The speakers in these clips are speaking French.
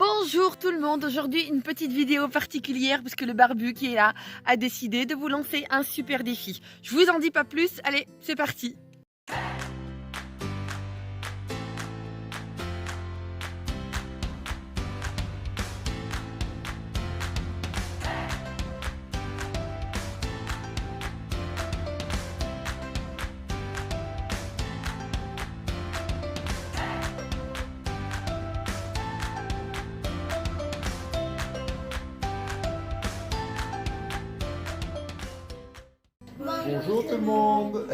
Bonjour tout le monde, aujourd'hui une petite vidéo particulière parce que le barbu qui est là a décidé de vous lancer un super défi. Je vous en dis pas plus, allez c'est parti. Bonjour tout le monde.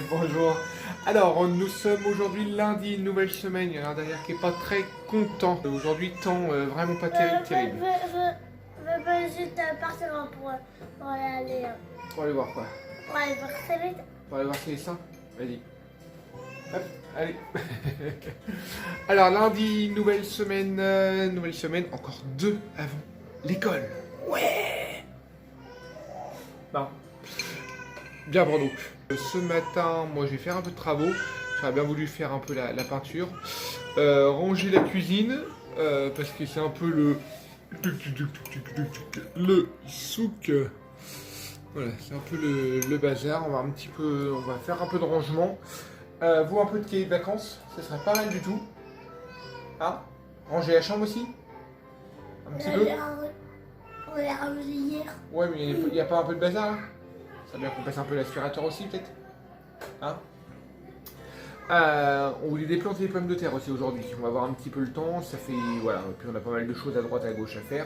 Bonjour. Alors, nous sommes aujourd'hui lundi, une nouvelle semaine. Il y en a un derrière qui est pas très content. Aujourd'hui, temps vraiment pas terrible. Je juste partir pour aller. Pour aller voir quoi? Pour aller voir Céleste. Pour aller voir ses dessins? Vas-y. Hop, allez. Alors, lundi, nouvelle semaine, encore 2 avant l'école. Ouais. Bon. Bien pour nous. Ce matin, moi je vais faire un peu de travaux. J'aurais bien voulu faire un peu la peinture. Ranger la cuisine. Parce que c'est un peu le souk. Voilà, c'est un peu le bazar. On va faire un peu de rangement. Vous, un peu de cahier de vacances. Ça serait pas mal du tout. Ah, ranger la chambre aussi. Un petit peu. On l'a rangé hier. Ouais, mais il n'y a pas un peu de bazar là? Ça veut bien qu'on passe un peu l'aspirateur aussi, peut-être. Hein? On voulait déplanter les pommes de terre aussi aujourd'hui. On va avoir un petit peu le temps. Ça fait. Voilà. Et puis on a pas mal de choses à droite à gauche à faire.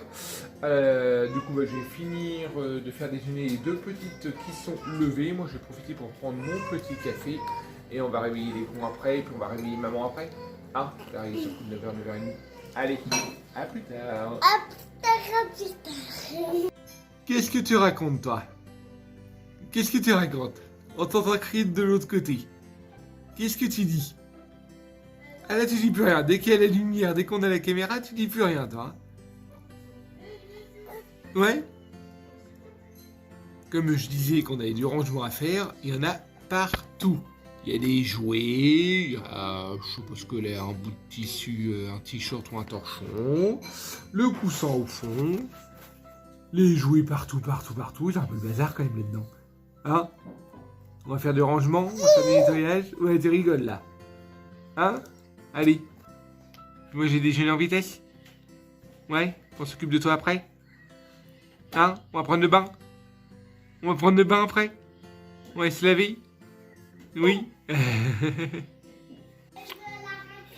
Du coup, je vais finir de faire déjeuner les 2 petites qui sont levées. Moi, je vais profiter pour prendre mon petit café. Et on va réveiller les cons après. Et puis on va réveiller maman après. Hein? Là, il est sur le coup de 9h, 9h30. Allez, à plus tard. À plus tard. Qu'est-ce que tu racontes, toi? Qu'est-ce que tu racontes? On t'entend crier de l'autre côté. Qu'est-ce que tu dis? Ah là, tu dis plus rien. Dès qu'il y a la lumière, dès qu'on a la caméra, tu dis plus rien, toi. Ouais? Comme je disais qu'on avait du rangement à faire, il y en a partout. Il y a des jouets, il y a, je sais pas ce que c'est, un bout de tissu, un t-shirt ou un torchon, le coussin au fond, les jouets partout. C'est un peu le bazar quand même là-dedans. Hein? On va faire du rangement, on va faire du nettoyage. Ouais, tu rigoles là. Hein? Allez. Moi j'ai déjeuné en vitesse. Ouais, on s'occupe de toi après. Hein? On va prendre le bain. On va prendre le bain après. On va se laver. Oui.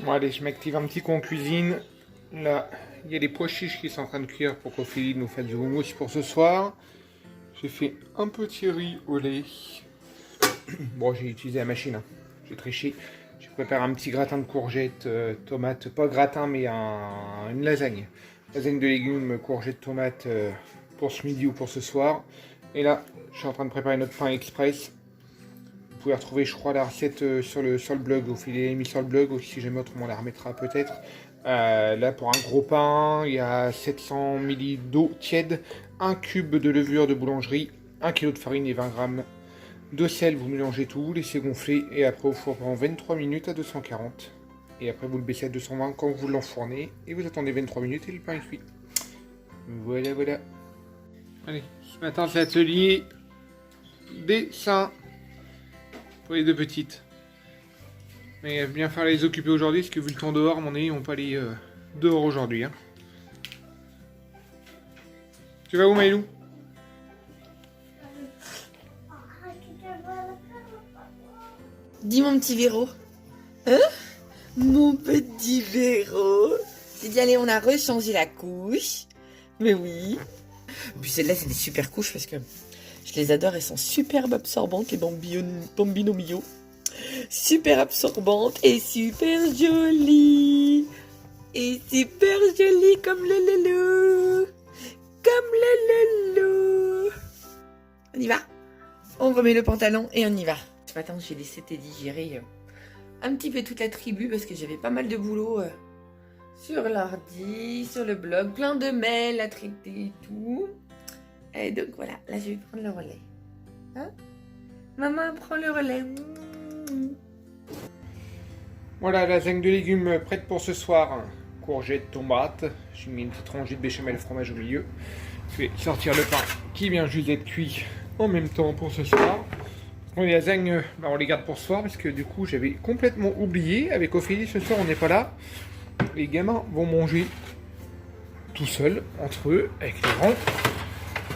Bon allez, je m'active un petit coup en cuisine. Là, il y a les pois chiches qui sont en train de cuire pour qu'Ophélie nous fasse du houmous pour ce soir. J'ai fait un petit riz au lait. Bon, j'ai utilisé la machine, hein. J'ai triché. J'ai préparé un petit gratin de courgettes, tomates, pas gratin, mais une lasagne. Lasagne de légumes, courgettes, tomates pour ce midi ou pour ce soir. Et là, je suis en train de préparer notre pain express. Vous pouvez retrouver, je crois, la recette sur le blog. Au fil est mis sur le blog, ou si jamais autrement on la remettra peut-être. Là, pour un gros pain, il y a 700 ml d'eau tiède, 1 cube de levure de boulangerie, 1 kg de farine et 20 g de sel. Vous mélangez tout, laissez gonfler et après au four pendant 23 minutes à 240. Et après vous le baissez à 220 quand vous l'enfournez et vous attendez 23 minutes et le pain est cuit. Voilà. Allez, ce matin c'est l'atelier dessin pour les 2 petites. Mais il va bien falloir les occuper aujourd'hui parce que vu le temps dehors, à mon avis, on peut aller dehors aujourd'hui. Hein. Tu vas où, Maïlou? Dis mon petit Véro. Hein? Mon petit Véro. J'ai dit allez on a rechangé la couche. Mais oui. Et puis celles-là c'est des super couches parce que je les adore, elles sont superbes absorbantes les Bambino Mio. Super absorbantes et super jolies. Et super jolies comme le loulou. Comme le loulou. On y va? On remet le pantalon et on y va. Ce matin, j'ai laissé Teddy gérer un petit peu toute la tribu parce que j'avais pas mal de boulot sur l'ordi, sur le blog, plein de mails à traiter et tout. Et donc voilà, là je vais prendre le relais. Hein? Maman prend le relais. Voilà, lasagne de légumes prête pour ce soir. courgettes, tomates. J'ai mis une petite rangée de béchamel fromage au milieu. Je vais sortir le pain qui vient juste d'être cuit en même temps pour ce soir. Les lasagnes, on les garde pour ce soir parce que du coup j'avais complètement oublié. Avec Ophélie ce soir on n'est pas là. Les gamins vont manger tout seuls, entre eux, avec les rangs.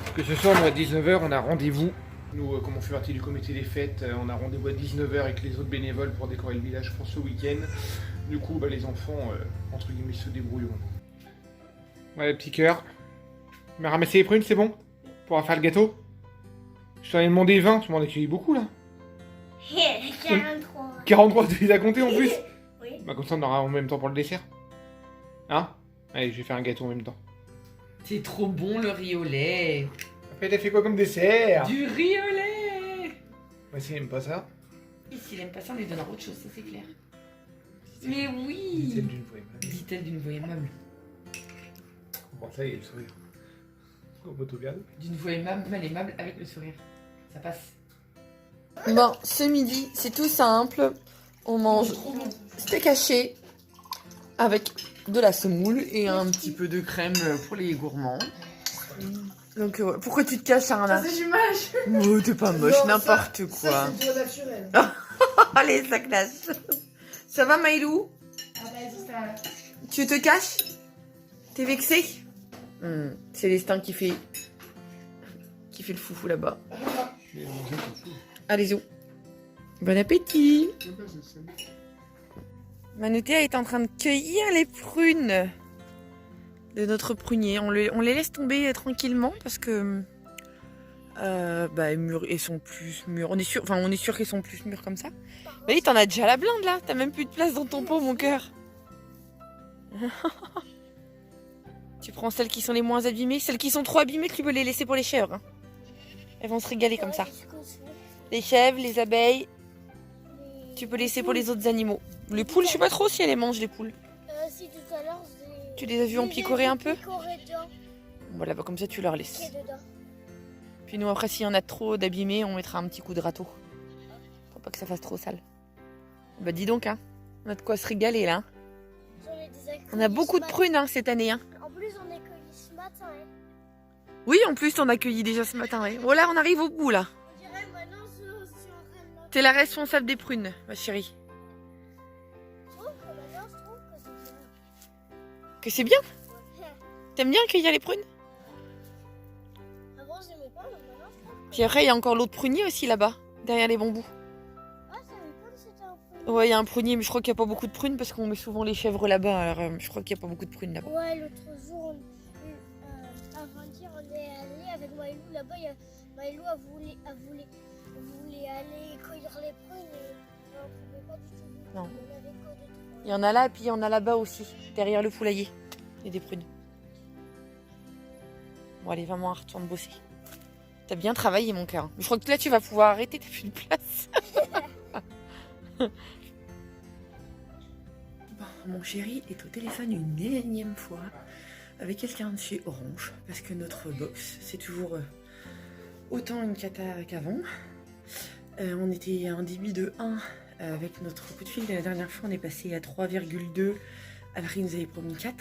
Parce que ce soir, à 19h, on a rendez-vous. Nous, comme on fait partie du comité des fêtes, on a rendez-vous à 19h avec les autres bénévoles pour décorer le village pour ce week-end. Du coup, les enfants, entre guillemets, se débrouilleront. Ouais, petit cœur. Tu m'as ramassé les prunes, c'est bon? Pour faire le gâteau? Je t'en ai demandé 20, tu m'en as accueilli beaucoup là. 43. 43, tu les as comptés en plus? Oui. Bah comme ça on aura en même temps pour le dessert. Hein? Allez, je vais faire un gâteau en même temps. C'est trop bon le riz au lait. Après t'as fait quoi comme dessert? Du riz au lait. Bah s'il aime pas ça. Et s'il aime pas ça, on lui donnera autre chose, ça c'est clair. Mais oui. Dit-elle d'une voix aimable. Dit-elle d'une voix aimable. Bon ça y est, le sourire. Au motovial. D'une voix aimable avec le sourire. Ça passe. Bon, ce midi, c'est tout simple. On mange steak haché avec de la semoule et un petit peu de crème pour les gourmands. Donc, pourquoi tu te caches, Sarah? C'est du mâche. Oh, t'es pas moche, Non, n'importe quoi. Ça, c'est trop naturel. Allez, ça classe. Ça va, Maïlou? Ah bah, ça... Tu te caches? T'es vexé? C'est l'Estin qui fait le foufou là-bas. Allez, zou. Bon appétit. Manoutéa est en train de cueillir les prunes de notre prunier. On les laisse tomber tranquillement parce que elles sont plus mûres. On est sûr qu'elles sont plus mûres comme ça. Mais oui, t'en as déjà la blinde là. T'as même plus de place dans ton pot, mon cœur. Tu prends celles qui sont les moins abîmées. Celles qui sont trop abîmées, tu peux les laisser pour les chèvres. Hein. Elles vont se régaler comme ça. Les chèvres, les abeilles, tu peux laisser pour les autres animaux. Les poules, je sais pas trop si elles les mangent, les poules. Si tout à l'heure, Tu les as vues en picorer un peu? picoré dedans. Voilà, comme ça tu leur Qui laisses. est dedans. Puis nous après, s'il y en a trop d'abîmés, on mettra un petit coup de râteau. Pour pas que ça fasse trop sale. Bah dis donc, hein. On a de quoi se régaler là. J'en ai des accueillis On a beaucoup de ce prunes hein, cette année. Hein. matin. En plus, on a cueilli ce matin. Hein. Oui, en plus, on a cueilli déjà ce matin. Ouais. Voilà, on arrive au bout là. On dirait maintenant sur un rêve. T'es la responsable des prunes, ma chérie. Je trouve que maintenant, je trouve que c'est bien. Que c'est bien? Ouais. T'aimes bien cueillir les prunes? Avant, j'aimais pas, mais maintenant, je trouve. Puis après, il y a encore l'autre prunier aussi là-bas, derrière les bambous. Ah, je savais pas que c'était un peu. Ouais, il y a un prunier, mais je crois qu'il n'y a pas beaucoup de prunes parce qu'on met souvent les chèvres là-bas. Alors, je crois qu'il n'y a pas beaucoup de prunes là-bas. Ouais, l'autre jour, avant-hier, on est allé avec Maïlou là-bas. Maïlou voulait aller cueillir les prunes et on ne trouvait pas du tout. Non. On avait que des trucs. Il y en a là, et puis il y en a là-bas aussi, derrière le poulailler. Il y a des prunes. Bon, allez, maman, retourne bosser. T'as bien travaillé, mon cœur. Je crois que là, tu vas pouvoir arrêter, t'as plus de place. Bon, mon chéri est au téléphone une énième fois avec quelqu'un de chez Orange, parce que notre box, c'est toujours autant une cata qu'avant. On était à un débit de 1 avec notre coup de fil. La dernière fois, on est passé à 3,2, alors qu'il nous avait promis 4,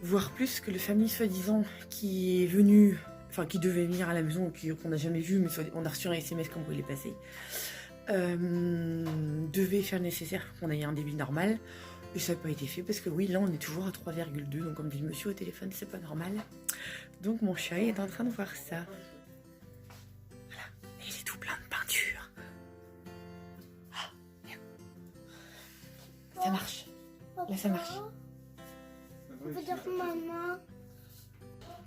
voire plus, que le famille soi-disant qui est venu, enfin qui devait venir à la maison, qu'on n'a jamais vu, mais on a reçu un SMS comme quoi il est passé, devait faire le nécessaire pour qu'on ait un débit normal. Et ça n'a pas été fait parce que oui, là on est toujours à 3,2, donc comme dit le monsieur au téléphone, c'est pas normal. Donc mon chéri est en train de voir ça. Voilà, et il est tout plein de peinture. Ah, bien. Ça marche. Là ça marche. On peut dire maman.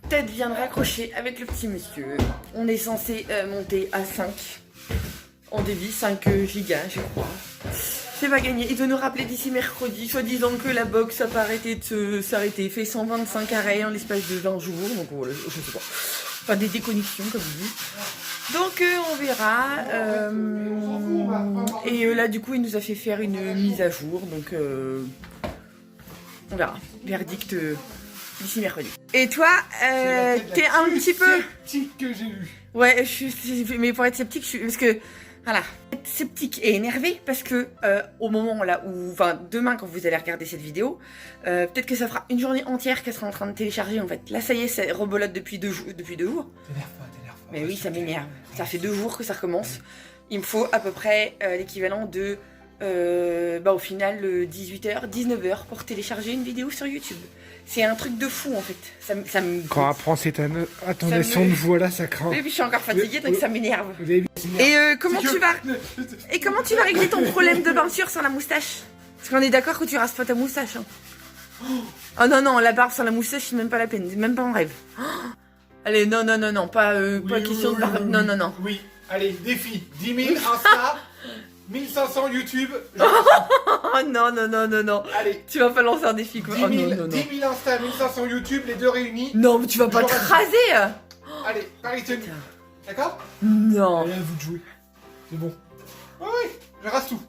Tête vient de raccrocher avec le petit monsieur. On est censé monter à 5 en débit, 5 gigas je crois. C'est pas gagné. Il doit nous rappeler d'ici mercredi, soi-disant que la box n'a pas arrêté de s'arrêter. Fait 125 arrêts en l'espace de 20 jours. Donc voilà, je sais pas. Enfin des déconnexions comme on dit. Donc on verra. Et là du coup il nous a fait faire une mise à jour. Donc on verra. Verdict d'ici mercredi. Et toi, t'es un petit peu... sceptique que j'ai eu. Ouais, mais pour être sceptique, parce que Voilà. Être sceptique et énervé parce que au moment là où, enfin demain quand vous allez regarder cette vidéo, peut-être que ça fera une journée entière qu'elle sera en train de télécharger en fait. Là ça y est, c'est rebolote depuis 2 jours. T'énerve pas. Mais oui, ça m'énerve. Ça fait 2 jours que ça recommence. Il me faut à peu près l'équivalent de, au final, 18h, 19h pour télécharger une vidéo sur YouTube. C'est un truc de fou en fait. Ça me... Quand on apprend cette intonation de voix là, ça craint. Oui, puis je suis encore fatiguée donc ça m'énerve. Vous avez vu, Et comment tu vas régler ton problème de peinture sur la moustache? Parce qu'on est d'accord que tu rases pas ta moustache. Hein. Oh non, non, la barbe sur la moustache, c'est même pas la peine, même pas en rêve. Oh, allez, non, pas question de barbe. Non, non, non. Oui, allez, défi. 10 000 Insta, 1500 YouTube. Oh non, non. Allez. Tu vas pas lancer un défi quoi. 10 000, Oh, non. 10 000 Insta, 1500 YouTube, les deux réunis. Non, mais tu vas pas te raser. Allez, Paris tenu. D'accord? Non. Allez, à vous de jouer. C'est bon. Oui, je rase tout.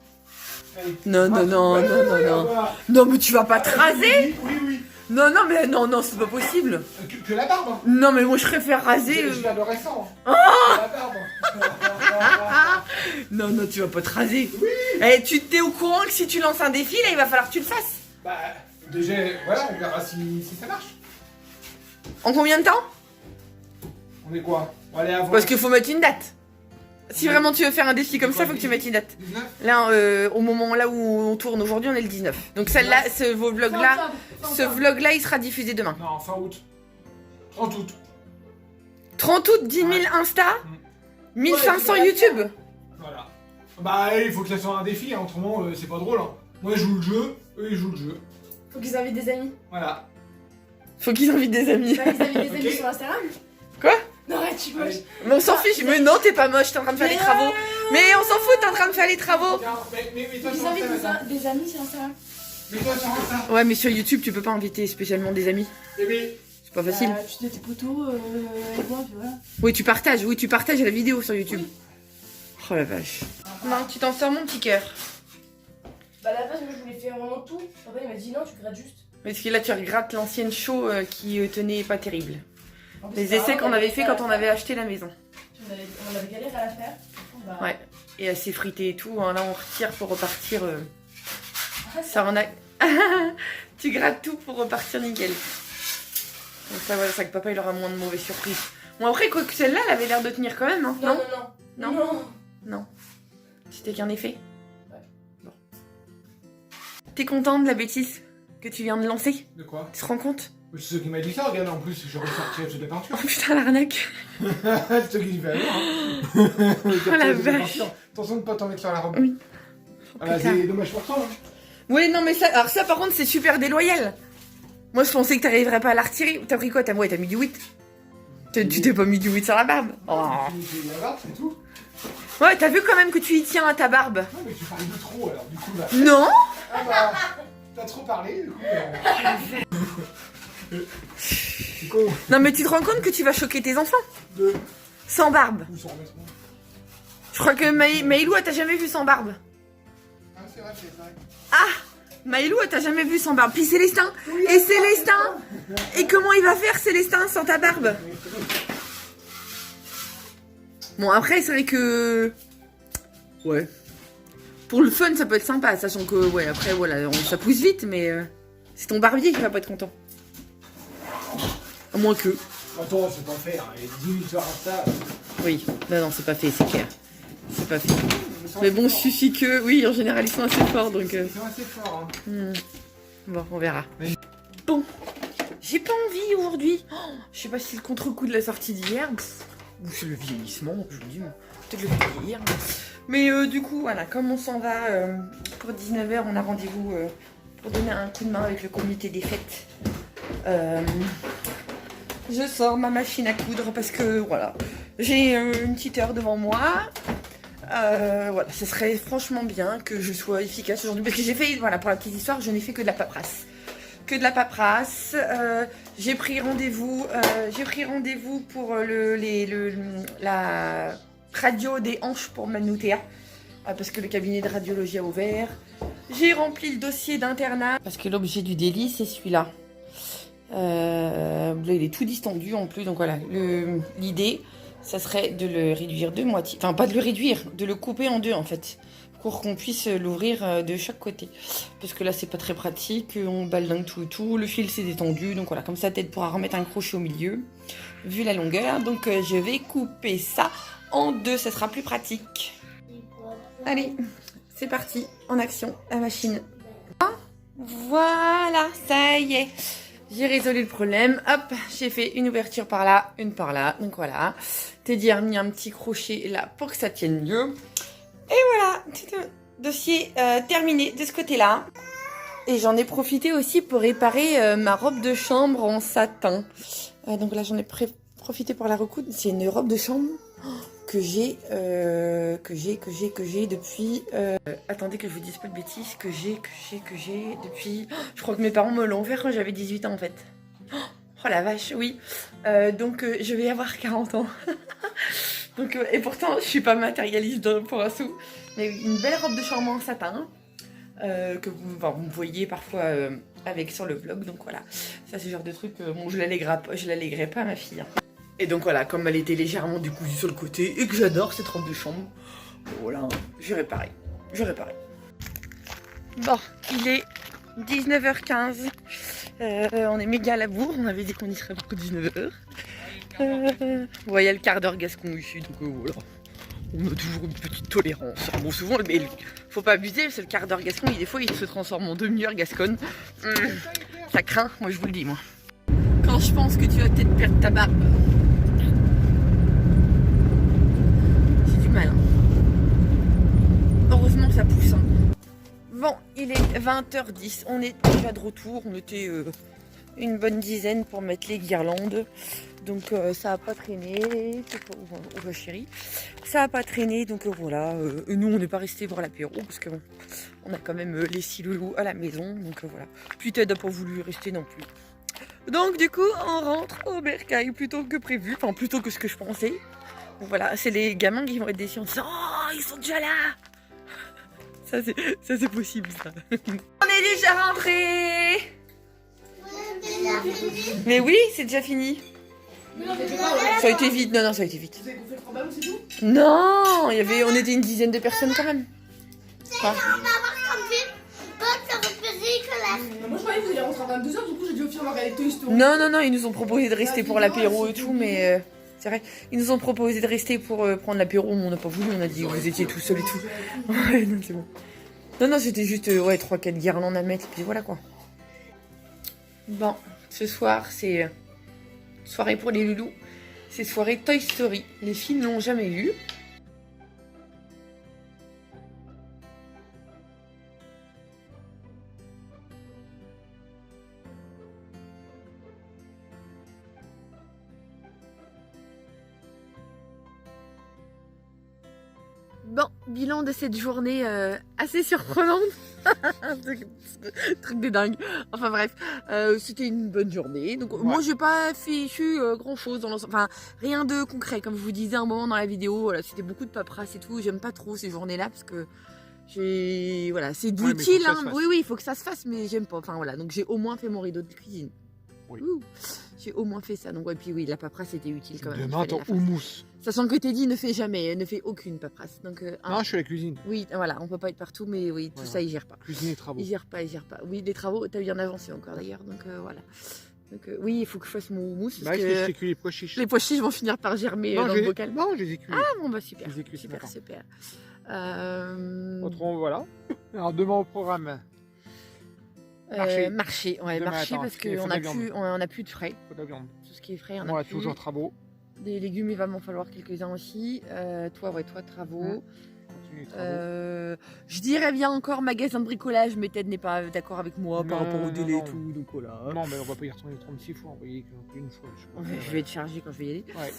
Allez. Non. Voilà. Non, mais tu vas pas te raser. Oui. Non, c'est pas possible. Que la barbe. Non, mais moi je préfère raser. Je viens de récent. Oh La barbe. Non, tu vas pas te raser. Oui. Eh, tu t'es au courant que si tu lances un défi, là, il va falloir que tu le fasses. Bah, déjà, voilà, on verra si ça marche. En combien de temps? On est quoi? On va aller avant. Parce qu'il faut mettre une date. Si vraiment tu veux faire un défi comme ça, faut que tu mettes une date. 19. Là, au moment là où on tourne aujourd'hui, on est le 19. Donc celle-là, ce vlog-là, il sera diffusé demain. Non, fin août. 30 août. 30 août, 10 000 Insta, 1500 YouTube. Voilà. Bah, il faut que ça soit un défi, hein, autrement, c'est pas drôle. Hein. Moi, je joue le jeu, eux, ils jouent le jeu. Faut qu'ils invitent des amis. Voilà. Faut qu'ils invitent des amis. Bah, ils invitent des amis Ok. sur Instagram. Quoi? Non, arrête, tu moche. Allez. Mais on s'en fiche. Mais non, t'es pas moche, t'es en train de faire les travaux. Mais on s'en fout, t'es en train de faire les travaux. Tiens, mais toi, Ils sur invitent Insta, des amis sur Instagram. mais toi, sur Insta. Ouais, mais sur YouTube, tu peux pas inviter spécialement des amis. Bébé. C'est pas facile. Tu dis tes potos avec moi, puis voilà. Oui, tu partages la vidéo sur YouTube. Oui. Oh la vache. Non, tu t'en sors mon petit cœur. Bah, à la base, moi je voulais faire vraiment tout. Papa il m'a dit non, tu grattes juste. Parce que là, tu regrattes l'ancienne show qui tenait pas terrible. En plus, Les c'est essais marrant, qu'on avait fait galéré quand à on la avait faire. acheté la maison. On avait galéré à la faire. Bah, Ouais. Et assez frité et tout. Hein. Là, on retire pour repartir. ah, Ça en a. Tu grattes tout pour repartir nickel. Donc ça, voilà, ça que papa il aura moins de mauvaises surprises. Bon, après, quoi que celle-là, elle avait l'air de tenir quand même, hein. Non. Non. C'était qu'un effet. Ouais. Bon. T'es content de la bêtise que tu viens de lancer? De quoi? Tu te rends compte? C'est ce qui m'a dit ça, regarde, en plus, j'ai ressorti toute la peinture. Oh putain, l'arnaque. C'est ce qui fait alors. Hein. Oh la vache. Attention de pas t'en mettre sur la robe. Oui. Ah bah, c'est dommage pour toi. Hein. Oui, non, mais ça, alors ça, par contre, c'est super déloyal. Moi, je pensais que t'arriverais pas à la retirer. T'as pris quoi? T'as mis du 8. Tu t'es pas mis du 8 sur la barbe. Oh. Tu la barbe, c'est tout. Ouais, t'as vu quand même que tu y tiens à ta barbe. Non, mais tu parles de trop, alors, du coup, là. Non. Ah bah, t'as trop parlé, du coup. C'est con. Non, mais tu te rends compte que tu vas choquer tes enfants De. sans barbe. Où sont les vêtements? Je crois que Maïlou, elle t'a jamais vu sans barbe. Ah, c'est vrai, c'est vrai. Maïlou, elle t'a jamais vu sans barbe. Puis Célestin. Et Célestin. Et comment il va faire Célestin sans ta barbe? Bon, après, c'est vrai que... Ouais. Pour le fun, ça peut être sympa, sachant que, ouais, après, voilà, ça pousse vite, mais... c'est ton barbier qui va pas être content. À moins que... Attends, c'est pas faire. Il y a 10 000 sur Insta. Oui. Non, c'est pas fait, c'est clair. C'est pas fait. Mais bon, suffit que... Oui, en général, ils sont assez forts, donc... Ils sont assez forts, hein. Bon, on verra. Oui. Bon. J'ai pas envie aujourd'hui. Oh, je sais pas si c'est le contre-coup de la sortie d'hier. Ou c'est le vieillissement, je vous dis. Peut-être le vieillir. Mais du coup, voilà, comme on s'en va pour 19h, on a rendez-vous pour donner un coup de main avec le comité des fêtes. Je sors ma machine à coudre parce que, voilà, j'ai une petite heure devant moi. Voilà, ce serait franchement bien que je sois efficace aujourd'hui. Parce que j'ai fait, voilà, pour la petite histoire, je n'ai fait que de la paperasse. Que de la paperasse. J'ai pris rendez-vous pour la radio des hanches pour Manoutéa. Parce que le cabinet de radiologie a ouvert. J'ai rempli le dossier d'internat. Parce que l'objet du délit, c'est celui-là. Là, il est tout distendu en plus. Donc voilà, l'idée, ça serait de le réduire de moitié. Enfin, pas de le réduire, de le couper en deux en fait. Pour qu'on puisse l'ouvrir de chaque côté. Parce que là, c'est pas très pratique. On baldingue tout et tout. Le fil s'est détendu. Donc voilà, comme ça, peut-être pourra remettre un crochet au milieu. Vu la longueur. Donc je vais couper ça en deux. Ça sera plus pratique. Allez, c'est parti. En action, la machine. Ah, voilà, ça y est. J'ai résolu le problème. Hop, j'ai fait une ouverture par là, une par là. Donc voilà. Teddy a mis un petit crochet là pour que ça tienne mieux. Et voilà, tout le dossier terminé de ce côté-là. Et j'en ai profité aussi pour réparer ma robe de chambre en satin. Donc là, j'en ai profité pour la recoudre. C'est une robe de chambre que j'ai depuis... attendez que je vous dise pas de bêtises. Que j'ai depuis... je crois que mes parents me l'ont offert quand j'avais 18 ans en fait. Oh la vache, oui. Donc je vais avoir 40 ans. Donc, et pourtant, je suis pas matérialiste pour un sou. Mais une belle robe de chambre en satin que vous voyez parfois avec sur le vlog. Donc voilà, ça c'est le genre de truc. Bon, je l'alléguerai pas à ma fille. Et donc voilà, comme elle était légèrement décousue sur le côté et que j'adore cette robe de chambre, voilà, je réparais. Bon, il est 19h15. On est méga à la bourre. On avait dit qu'on y serait pour 19h. Il y a le quart d'heure gascon ici, donc voilà. On a toujours une petite tolérance. Bon, souvent, mais faut pas abuser, c'est le quart d'heure gascon, des fois il se transforme en demi-heure gasconne. Ça craint, moi je vous le dis, moi. Quand je pense que tu vas peut-être perdre ta barbe, j'ai du mal. Hein. Heureusement ça pousse. Hein. Bon, il est 20h10, on est déjà de retour, on était une bonne dizaine pour mettre les guirlandes. Donc ça n'a pas traîné, chérie, ça n'a pas traîné, donc voilà, nous on n'est pas resté voir l'apéro parce qu'on a quand même les 6 loulous à la maison, donc voilà, puis Ted n'a pas voulu rester non plus. Donc du coup on rentre au bercail plutôt que prévu, enfin plutôt que ce que je pensais. Donc voilà, c'est les gamins qui vont être déçus en disant « Oh, ils sont déjà là !» Ça c'est possible ça. On est déjà rentrés. Mais oui, c'est déjà fini. Ça a été vite, non, ça a été vite. Vous avez gonflé le problème, c'est tout? Non, on était une dizaine de personnes quand même. Quoi? Moi je croyais que vous alliez rentrer à 22h, du coup j'ai dit au film on va regarder Toy Story. Non, ils nous ont proposé de rester pour l'apéro et tout, mais c'est vrai, ils nous ont proposé de rester pour prendre l'apéro, mais on n'a pas voulu, on a dit que vous étiez tout seul et tout. Ouais, non, c'est bon. Non, c'était juste 3-4 guirlandes à mettre, et puis voilà quoi. Bon, ce soir c'est soirée pour les loulous, c'est soirée Toy Story. Les filles ne l'ont jamais eu. Bon, bilan de cette journée assez surprenante. Truc de dingue. Enfin bref, c'était une bonne journée. Donc moi j'ai pas fichu grand chose dans l'ensemble. Enfin rien de concret. Comme je vous disais un moment dans la vidéo, voilà, c'était beaucoup de paperasse et tout. J'aime pas trop ces journées-là parce que voilà, c'est utile. Hein. Oui, il faut que ça se fasse, mais j'aime pas. Enfin voilà, donc j'ai au moins fait mon rideau de cuisine. Oui. J'ai au moins fait ça. Donc ouais, puis oui, la paperasse c'était utile quand même. Demain ton houmous. Sachant que Teddy ne fait aucune paperasse. Donc, non, je suis à la cuisine. Oui, voilà, on peut pas être partout, mais oui, tout ça, il gère pas. Cuisine et travaux. Il gère pas. Oui, les travaux, t'as bien avancé encore d'ailleurs, donc voilà. Donc oui, il faut que je fasse mon houmous. Bah, je t'ai cuit les pois chiches. Les pois chiches vont finir par germer dans le bocal. Non, je les ai cuits. Ah bon, bah super. Je les ai cuits super. Autrement, voilà. Alors, demain au programme. Marché, parce qu'on a plus de frais. Faut de la viande. Tout ce qui est frais, on a a plus. Toujours travaux. Des légumes, il va m'en falloir quelques-uns aussi. Toi, travaux. Je dirais bien encore magasin de bricolage, mais Ted n'est pas d'accord avec moi par rapport au délai et tout. Donc voilà. Non, mais on va pas y retourner 36 fois. On va y aller une fois. Je vais être chargée quand je vais y aller. Ouais.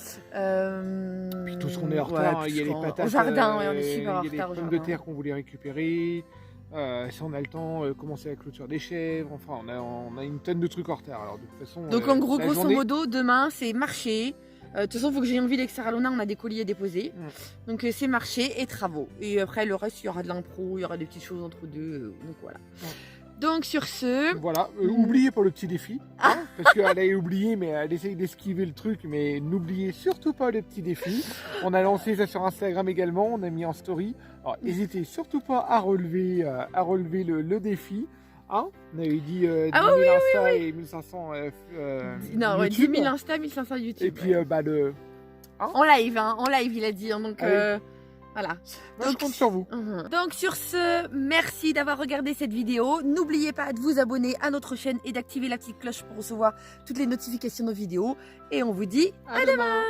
Puis tout ce qu'on est en retard, il y a les patates. Au jardin, on est super en retard. Il y a les pommes de terre qu'on voulait récupérer. Si on a le temps, commencer la clôture des chèvres. Enfin, on a une tonne de trucs en retard. Alors, de toute façon. Donc en gros, grosso modo, demain, c'est marché. De toute façon, il faut que j'aie envie d'Exaralona, on a des colis à déposer. Donc c'est marché et travaux. Et après, le reste, il y aura de l'impro, il y aura des petites choses entre deux. Donc voilà. Donc sur ce, Voilà, oubliez pas le petit défi, hein, parce qu'elle a oublié, mais elle essaye d'esquiver le truc, mais n'oubliez surtout pas le petit défi. On a lancé ça sur Instagram également, on a mis en story. Alors n'hésitez surtout pas à relever le défi. Hein, on avait dit 10 000 Insta et 1500 non, ouais, 10 YouTube. 000 Insta, 1500 YouTube. Et puis en live, il a dit. Hein, donc voilà. moi, je compte sur vous. Donc sur ce, merci d'avoir regardé cette vidéo. N'oubliez pas de vous abonner à notre chaîne et d'activer la petite cloche pour recevoir toutes les notifications de nos vidéos. Et on vous dit À demain.